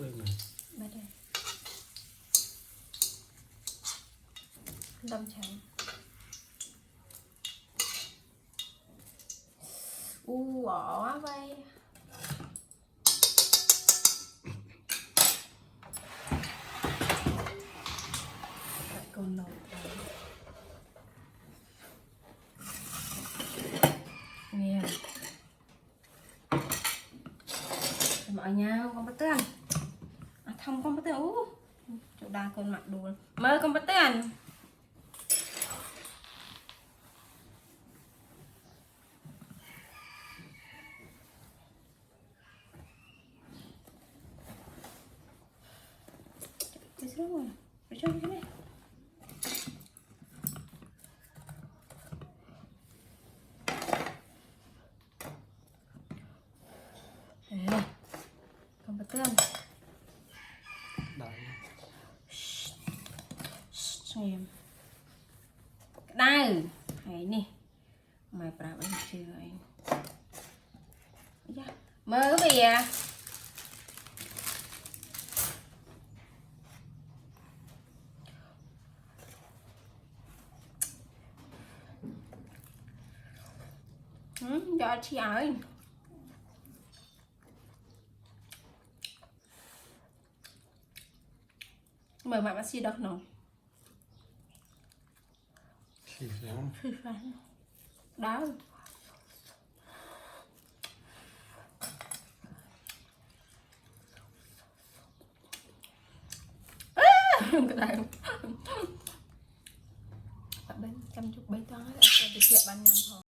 lên này bắt đây đâm trắng bỏ quá vậy còn nổi nghe mọi nhau con bắt tiền không con bắt tiền chỗ đa con mặt đồ mơ con bắt tiền cái gì rồi để cho cái này đây con bắt tiền đại em đây hay nè mày bà vẫn chưa anh mơ cái gì à cho chị ơi mời bạn bác sĩ đọc nó thì sáng đó cái này bạn bên chăm chút bấy toán là việc ban nhầm thôi